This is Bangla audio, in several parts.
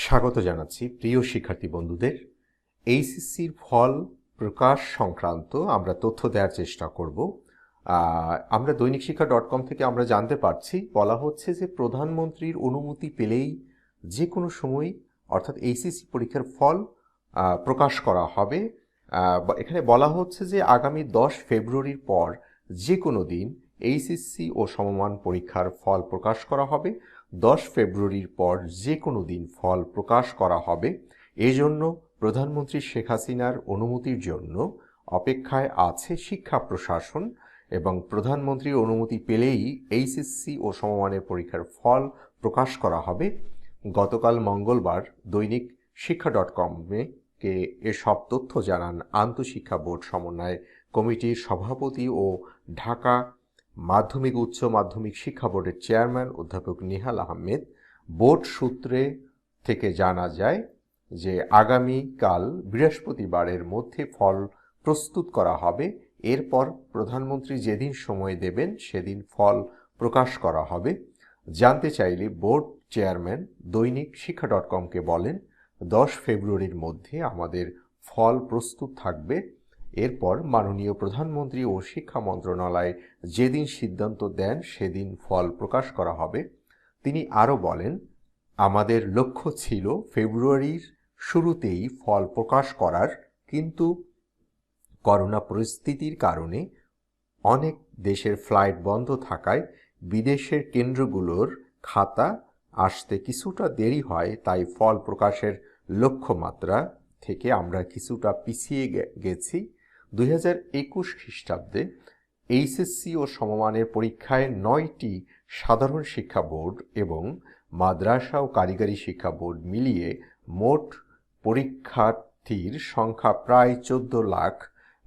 স্বাগত জানাচ্ছি প্রিয় শিক্ষার্থী বন্ধুদের। এইচএসসির ফল প্রকাশ সংক্রান্ত আমরা তথ্য দেওয়ার চেষ্টা করব। আমরা দৈনিক শিক্ষা .com থেকে আমরা জানতে পারছি, বলা হচ্ছে যে প্রধানমন্ত্রীর অনুমতি পেলেই যে কোনো সময় অর্থাৎ এইচএসসি পরীক্ষার ফল প্রকাশ করা হবে। এখানে বলা হচ্ছে যে আগামী 10 ফেব্রুয়ারির পর যে কোনো দিন এইচএসসি ও সমমান পরীক্ষার ফল প্রকাশ করা হবে। 10 ফেব্রুয়ারির পর যে কোনো দিন ফল প্রকাশ করা হবে। এজন্য প্রধানমন্ত্রী শেখ হাসিনার অনুমতির জন্য অপেক্ষায় আছে শিক্ষা প্রশাসন এবং প্রধানমন্ত্রীর অনুমতি পেলেই এইচএসসি ও সমমানের পরীক্ষার ফল প্রকাশ করা হবে। গতকাল মঙ্গলবার দৈনিক শিক্ষা .com-কে এসব তথ্য জানান আন্তঃশিক্ষা বোর্ড সমন্বয় কমিটির সভাপতি ও ঢাকা মাধ্যমিক উচ্চ মাধ্যমিক শিক্ষা বোর্ডের চেয়ারম্যান অধ্যাপক নিহাল আহমেদ। বোর্ড সূত্রে থেকে জানা যায় যে আগামীকাল বৃহস্পতিবারের মধ্যে ফল প্রস্তুত করা হবে। এরপর প্রধানমন্ত্রী যেদিন সময় দেবেন সেদিন ফল প্রকাশ করা হবে। জানতে চাইলে বোর্ড চেয়ারম্যান দৈনিক শিক্ষা .com-কে বলেন, 10 ফেব্রুয়ারির মধ্যে আমাদের ফল প্রস্তুত থাকবে। এরপর মাননীয় প্রধানমন্ত্রী ও শিক্ষা মন্ত্রণালয় যেদিন সিদ্ধান্ত দেন সেদিন ফল প্রকাশ করা হবে। তিনি আরও বলেন, আমাদের লক্ষ্য ছিল ফেব্রুয়ারির শুরুতেই ফল প্রকাশ করার, কিন্তু করোনা পরিস্থিতির কারণে অনেক দেশের ফ্লাইট বন্ধ থাকায় বিদেশের কেন্দ্রগুলোর খাতা আসতে কিছুটা দেরি হয়। তাই ফল প্রকাশের লক্ষ্যমাত্রা থেকে আমরা কিছুটা পিছিয়ে গেছি। 2021 খ্রিস্টাব্দে এইচএসসি ও সমমানের পরীক্ষায় 9টি সাধারণ শিক্ষা বোর্ড এবং মাদ্রাসা ও কারিগরি শিক্ষা বোর্ড মিলিয়ে মোট পরীক্ষার্থীর সংখ্যা প্রায় 14 লাখ।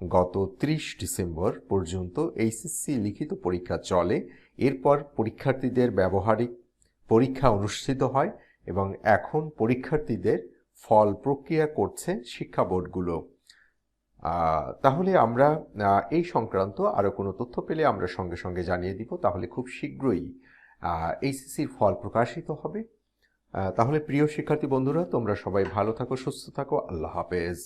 গত 30 ডিসেম্বর পর্যন্ত এইচএসসি লিখিত পরীক্ষা চলে। এরপর পরীক্ষার্থীদের ব্যবহারিক পরীক্ষা অনুষ্ঠিত হয় এবং এখন পরীক্ষার্থীদের ফল প্রক্রিয়া করছে শিক্ষা বোর্ডগুলো। তাহলে আমরা এই সংক্রান্ত আরও কোনো তথ্য পেলে আমরা সঙ্গে সঙ্গে জানিয়ে দিব। তাহলে খুব শীঘ্রই এইচএসসির ফল প্রকাশিত হবে। তাহলে প্রিয় শিক্ষার্থী বন্ধুরা, তোমরা সবাই ভালো থাকো, সুস্থ থাকো। আল্লাহ হাফেজ।